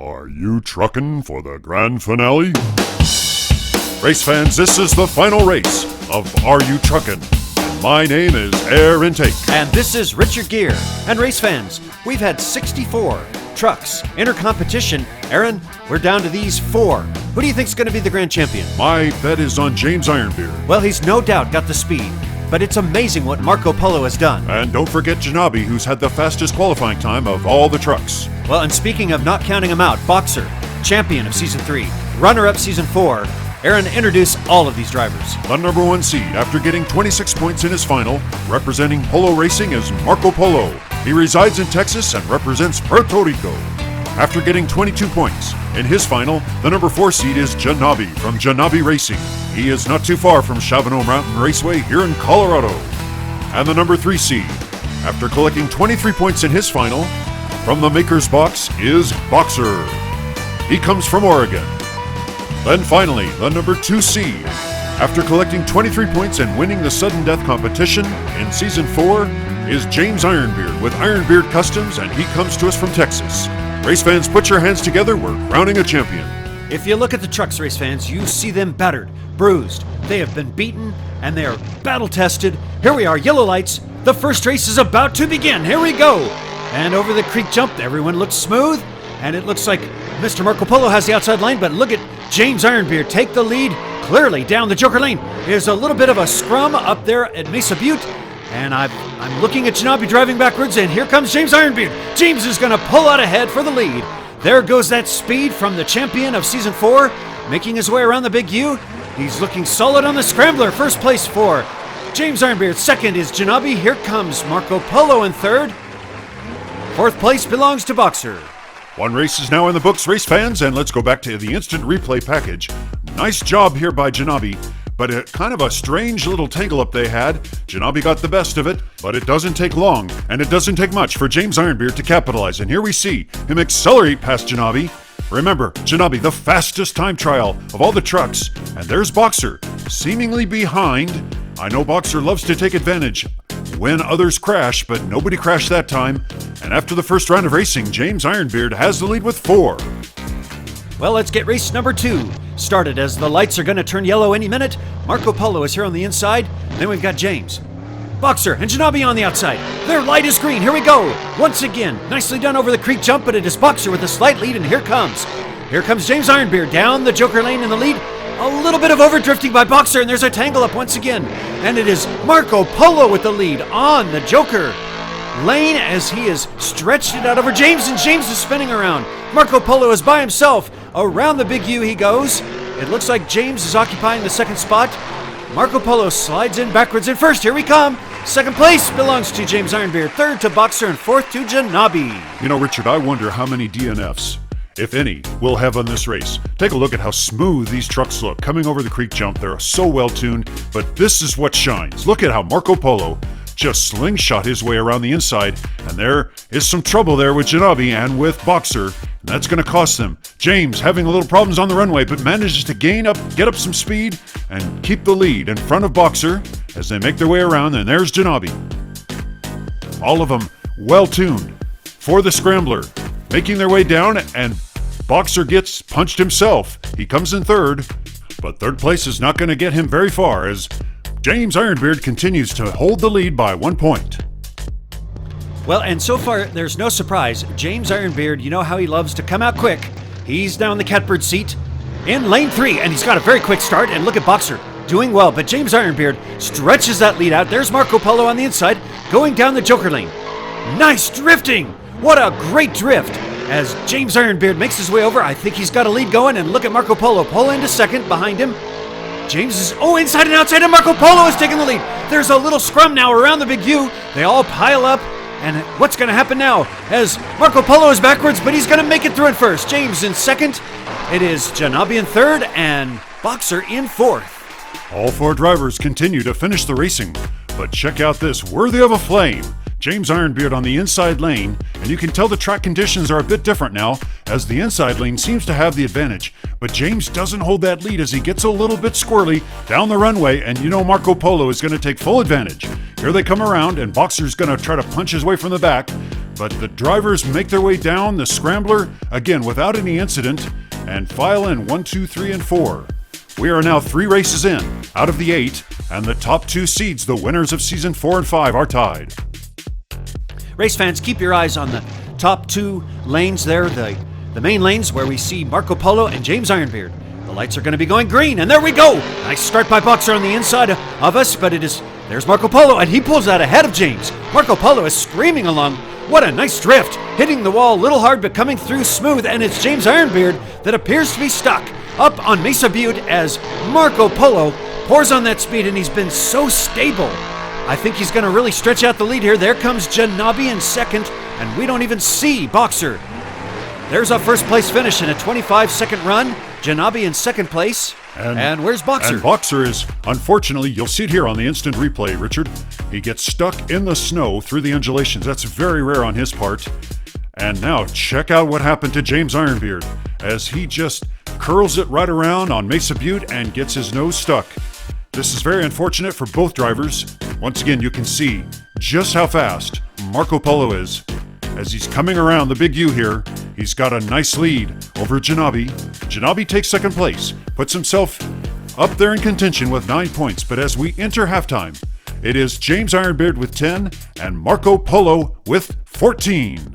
Are you truckin' for the grand finale? Race fans, this is the final race of Are You Truckin'? My name is Air Intake. And this is Richard Gere. And race fans, we've had 64 trucks enter competition. Aaron, we're down to these 4. Who do you think's going to be the grand champion? My bet is on James Ironbeard. Well, he's no doubt got the speed, but it's amazing what Marco Polo has done. And don't forget Jonabi, who's had the fastest qualifying time of all the trucks. Well, and speaking of not counting him out, Boxer, champion of Season 3, runner-up Season 4, Aaron, introduce all of these drivers. The number 1 seed, after getting 26 points in his final, representing Polo Racing, is Marco Polo. He resides in Texas and represents Puerto Rico. After getting 22 points in his final, the number 4 seed is Jonabi from Jonabi Racing. He is not too far from Chavano Mountain Raceway here in Colorado. And the number 3 seed, after collecting 23 points in his final, from the maker's box is Boxer. He comes from Oregon. Then finally, the number 2 seed, after collecting 23 points and winning the sudden death competition in Season 4, is James Ironbeard with Ironbeard Customs, and he comes to us from Texas. Race fans, put your hands together, we're crowning a champion. If you look at the trucks, race fans, you see them battered, bruised. They have been beaten, and they are battle-tested. Here we are, yellow lights. The first race is about to begin. Here we go. And over the creek jump, everyone looks smooth, and it looks like Mr. Marco Polo has the outside line, but look at James Ironbeard take the lead clearly down the Joker lane. There's a little bit of a scrum up there at Mesa Butte, and I'm looking at Jonabi driving backwards, and here comes James Ironbeard. James is going to pull out ahead for the lead. There goes that speed from the champion of Season 4, making his way around the Big U. He's looking solid on the scrambler. First place for James Ironbeard. Second is Jonabi. Here comes Marco Polo in third. Fourth place belongs to Boxer. 1 race is now in the books, race fans, and let's go back to the instant replay package. Nice job here by Jonabi, but kind of a strange little tangle-up they had. Jonabi got the best of it, but it doesn't take long, and it doesn't take much for James Ironbeard to capitalize, and here we see him accelerate past Jonabi. Remember, Jonabi, the fastest time trial of all the trucks, and there's Boxer, seemingly behind. I know Boxer loves to take advantage when others crash, but nobody crashed that time. And after the first round of racing, James Ironbeard has the lead with 4. Well, let's get race number 2 started, as the lights are going to turn yellow any minute. Marco Polo is here on the inside. Then we've got James, Boxer, and Jonabi on the outside. Their light is green. Here we go. Once again, nicely done over the creek jump, but it is Boxer with a slight lead, and here comes James Ironbeard down the Joker lane in the lead. A little bit of overdrifting by Boxer, and there's a tangle up once again. And it is Marco Polo with the lead on the Joker lane as he has stretched it out over James, and James is spinning around. Marco Polo is by himself. Around the Big U he goes. It looks like James is occupying the second spot. Marco Polo slides in backwards in first. Here we come. Second place belongs to James Ironbeard. Third to Boxer, and fourth to Jonabi. You know, Richard, I wonder how many DNFs, if any, we'll have on this race. Take a look at how smooth these trucks look coming over the creek jump. They're so well tuned, but this is what shines. Look at how Marco Polo just slingshot his way around the inside, and there is some trouble there with Jonabi and with Boxer, and that's going to cost them. James having a little problems on the runway, but manages to get up some speed and keep the lead in front of Boxer as they make their way around, and there's Jonabi. All of them well tuned for the scrambler, making their way down, and Boxer gets punched himself. He comes in third, but third place is not going to get him very far as James Ironbeard continues to hold the lead by 1 point. Well, and so far, there's no surprise. James Ironbeard, you know how he loves to come out quick. He's down the catbird seat in lane 3, and he's got a very quick start. And look at Boxer doing well, but James Ironbeard stretches that lead out. There's Marco Polo on the inside, going down the Joker lane. Nice drifting! What a great drift as James Ironbeard makes his way over. I think he's got a lead going, and look at Marco Polo pull into second behind him. James is, inside and outside, and Marco Polo is taking the lead. There's a little scrum now around the Big U. They all pile up, and what's going to happen now? As Marco Polo is backwards, but he's going to make it through in first. James in second. It is Jonabi in third, and Boxer in fourth. All 4 drivers continue to finish the racing, but check out this worthy of a flame. James Ironbeard on the inside lane, and you can tell the track conditions are a bit different now, as the inside lane seems to have the advantage, but James doesn't hold that lead as he gets a little bit squirrely down the runway, and you know Marco Polo is going to take full advantage. Here they come around, and Boxer's going to try to punch his way from the back, But the drivers make their way down the scrambler, again without any incident, and file in 1, 2, 3, and 4. We are now 3 races in, out of the 8, and the top 2 seeds, the winners of Season 4 and 5, are tied. Race fans, keep your eyes on the top 2 lanes there, the main lanes where we see Marco Polo and James Ironbeard. The lights are going to be going green, and there we go! Nice start by Boxer on the inside of us, but there's Marco Polo, and he pulls out ahead of James. Marco Polo is screaming along. What a nice drift! Hitting the wall a little hard, but coming through smooth, and it's James Ironbeard that appears to be stuck up on Mesa Butte as Marco Polo pours on that speed, and he's been so stable. I think he's going to really stretch out the lead here. There comes Jonabi in second, and we don't even see Boxer. There's our first place finish in a 25-second run. Jonabi in second place. And where's Boxer? And Boxer is, unfortunately, you'll see it here on the instant replay, Richard. He gets stuck in the snow through the undulations. That's very rare on his part. And now check out what happened to James Ironbeard as he just curls it right around on Mesa Butte and gets his nose stuck. This is very unfortunate for both drivers. Once again, you can see just how fast Marco Polo is. As he's coming around the big U here, he's got a nice lead over Jonabi. Jonabi takes second place, puts himself up there in contention with 9 points. But as we enter halftime, it is James Ironbeard with 10 and Marco Polo with 14.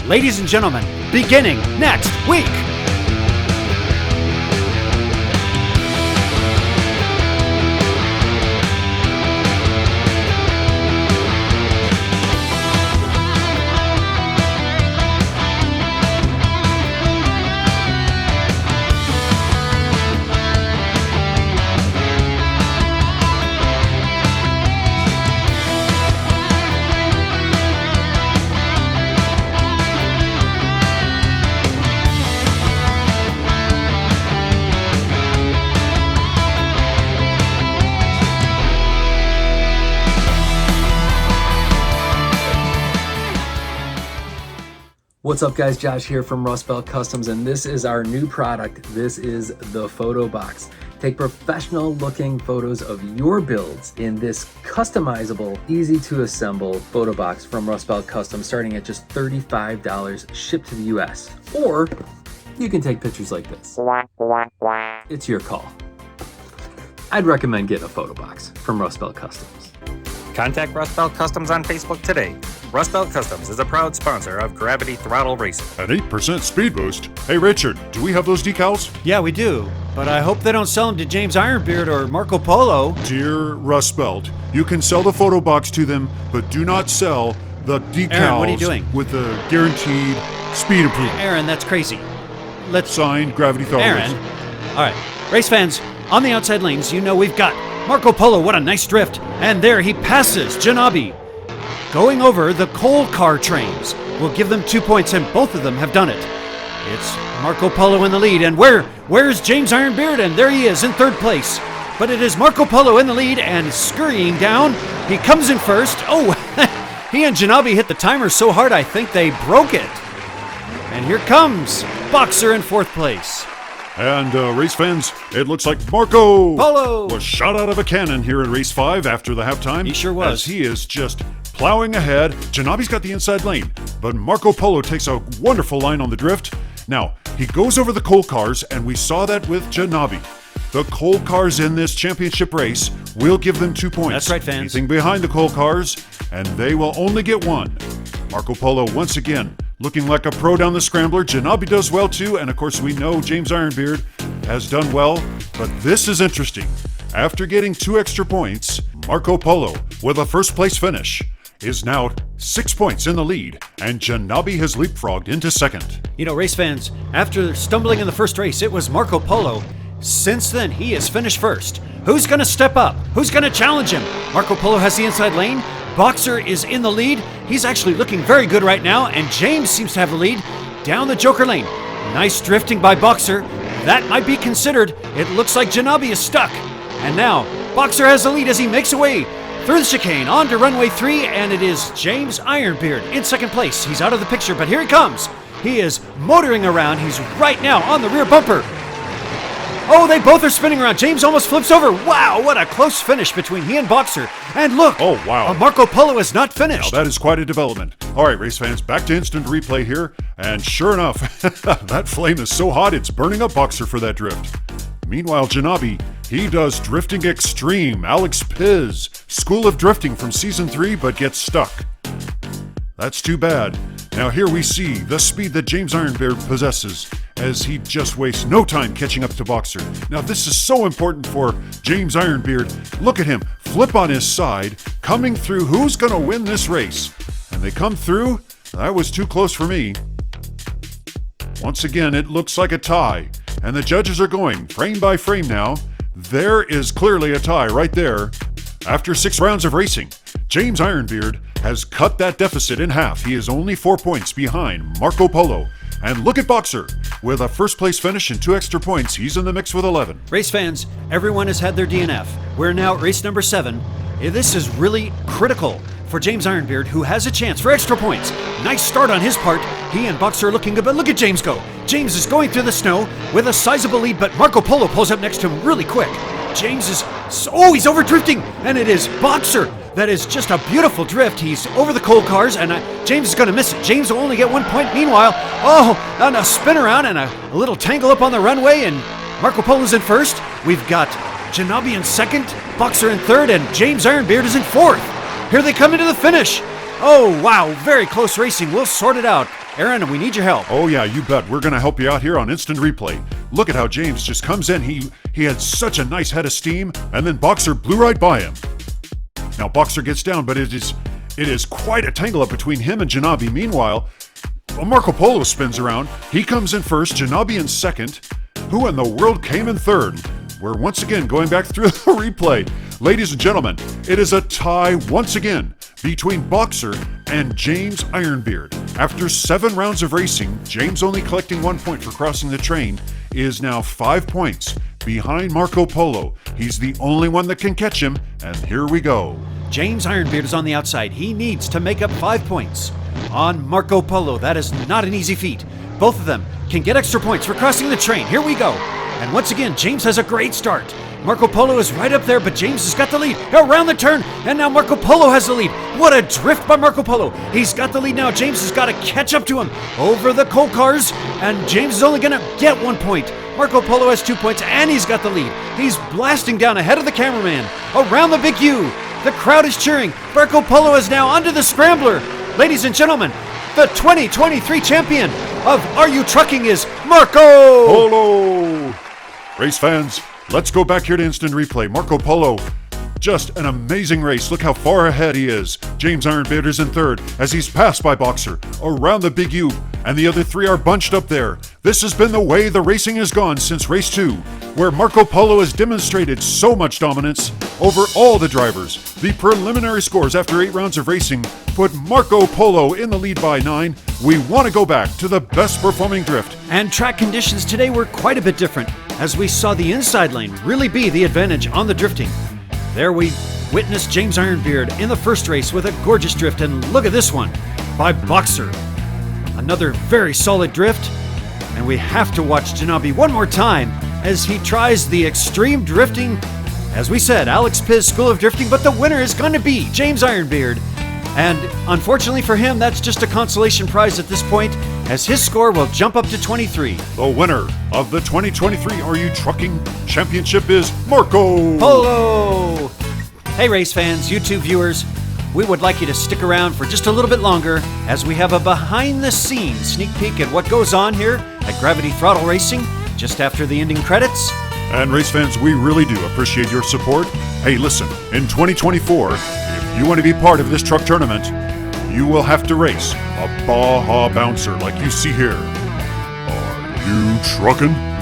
Ladies and gentlemen, beginning next week. What's up guys, Josh here from Rust Belt Customs, and this is our new product. This is the Photo Box. Take professional looking photos of your builds in this customizable, easy to assemble photo box from Rust Belt Customs, starting at just $35 shipped to the US. Or you can take pictures like this. It's your call. I'd recommend getting a photo box from Rust Belt Customs. Contact Rust Belt Customs on Facebook today. Rust Belt Customs is a proud sponsor of Gravity Throttle Racing. An 8% speed boost. Hey Richard, do we have those decals? Yeah, we do. But I hope they don't sell them to James Ironbeard or Marco Polo. Dear Rust Belt, you can sell the photo box to them, but do not sell the decals Aaron, what are you doing? With the guaranteed speed improvement. Aaron, that's crazy. Let's Signed, Gravity Throttle Aaron. Racing. All right. Race fans, on the outside lanes, you know we've got Marco Polo. What a nice drift. And there he passes Jonabi. Going over the coal car trains will give them 2 points, and both of them have done it. It's Marco Polo in the lead, and where's James Ironbeard? And there he is in third place. But it is Marco Polo in the lead and scurrying down. He comes in first. Oh, he and Jonabi hit the timer so hard I think they broke it. And here comes Boxer in fourth place. And race fans, it looks like Marco Polo was shot out of a cannon here in race 5 after the halftime. He sure was. As he is just plowing ahead. Jonabi's got the inside lane, but Marco Polo takes a wonderful line on the drift. Now, he goes over the coal cars, and we saw that with Jonabi. The coal cars in this championship race will give them 2 points. That's right, fans. Anything behind the coal cars, and they will only get 1. Marco Polo once again looking like a pro down the scrambler. Jonabi does well too, and of course we know James Ironbeard has done well, but this is interesting. After getting 2 extra points, Marco Polo, with a first place finish, is now 6 points in the lead, and Jonabi has leapfrogged into second. You know, race fans, after stumbling in the first race, it was Marco Polo. Since then, he has finished first. Who's going to step up? Who's going to challenge him? Marco Polo has the inside lane. Boxer is in the lead. He's actually looking very good right now, and James seems to have the lead down the Joker lane. Nice drifting by Boxer. That might be considered. It looks like Jonabi is stuck. And now, Boxer has the lead as he makes away through the chicane onto runway 3, and it is James Ironbeard in second place. He's out of the picture, but here he comes. He is motoring around. He's right now on the rear bumper. Oh, they both are spinning around. James almost flips over. Wow, what a close finish between he and Boxer. And look, Oh, wow. Marco Polo is not Now finished. that is quite a development. All right, race fans, back to instant replay here. And sure enough, that flame is so hot it's burning up Boxer for that drift. Meanwhile, Jonabi, he does drifting extreme. Alex Piz, School of Drifting from Season 3, but gets stuck. That's too bad. Now here we see the speed that James Ironbeard possesses as he just wastes no time catching up to Boxer. Now this is so important for James Ironbeard. Look at him, flip on his side, coming through. Who's gonna win this race? And they come through. That was too close for me. Once again, it looks like a tie. And the judges are going frame by frame now. There is clearly a tie right there. After 6 rounds of racing, James Ironbeard has cut that deficit in half. He is only 4 points behind Marco Polo. And look at Boxer. With a first place finish and 2 extra points, he's in the mix with 11. Race fans, everyone has had their DNF. We're now at race number 7. This is really critical for James Ironbeard, who has a chance for extra points. Nice start on his part. He and Boxer are looking good, but look at James go. James is going through the snow with a sizable lead, but Marco Polo pulls up next to him really quick. James is, he's over drifting, and it is Boxer. That is just a beautiful drift. He's over the coal cars, and James is going to miss it. James will only get 1 point. Meanwhile, and a spin around and a little tangle up on the runway, and Marco Polo's in first. We've got Jonabi in second, Boxer in third, and James Ironbeard is in fourth. Here they come into the finish. Oh, wow, very close racing. We'll sort it out. Aaron, we need your help. Oh yeah, you bet. We're going to help you out here on Instant Replay. Look at how James just comes in. He had such a nice head of steam, and then Boxer blew right by him. Now Boxer gets down, but it is quite a tangle up between him and Jonabi. Meanwhile, Marco Polo spins around. He comes in first, Jonabi in second. Who in the world came in third? We're once again going back through the replay. Ladies and gentlemen, it is a tie once again between Boxer and James Ironbeard. After 7 rounds of racing, James only collecting 1 point for crossing the train is now 5 points behind Marco Polo. He's the only one that can catch him, and here we go. James Ironbeard is on the outside. He needs to make up 5 points on Marco Polo. That is not an easy feat. Both of them can get extra points for crossing the train. Here we go. And once again, James has a great start. Marco Polo is right up there, but James has got the lead. Around the turn, and now Marco Polo has the lead. What a drift by Marco Polo. He's got the lead now. James has got to catch up to him over the coal cars, and James is only going to get 1 point. Marco Polo has 2 points, and he's got the lead. He's blasting down ahead of the cameraman. Around the big U. The crowd is cheering. Marco Polo is now under the scrambler. Ladies and gentlemen, the 2023 champion of Are You Trucking is Marco Polo! Race fans, let's go back here to Instant Replay. Marco Polo, just an amazing race. Look how far ahead he is. James Ironbeard is in third as he's passed by Boxer around the big U, and the other 3 are bunched up there. This has been the way the racing has gone since race 2, where Marco Polo has demonstrated so much dominance over all the drivers. The preliminary scores after 8 rounds of racing put Marco Polo in the lead by 9. We want to go back to the best performing drift. And track conditions today were quite a bit different, as we saw the inside lane really be the advantage on the drifting. There we witnessed James Ironbeard in the first race with a gorgeous drift, and look at this one by Boxer. Another very solid drift, and we have to watch Jonabi one more time as he tries the extreme drifting. As we said, Alex Piz School of Drifting, but the winner is going to be James Ironbeard. And unfortunately for him, that's just a consolation prize at this point, as his score will jump up to 23. The winner of the 2023 Are You Trucking Championship is Marco Polo! Hey race fans, YouTube viewers, we would like you to stick around for just a little bit longer as we have a behind-the-scenes sneak peek at what goes on here at Gravity Throttle Racing just after the ending credits. And race fans, we really do appreciate your support. Hey, listen, in 2024, if you want to be part of this truck tournament, you will have to race a Baja Bouncer like you see here. Are you truckin'?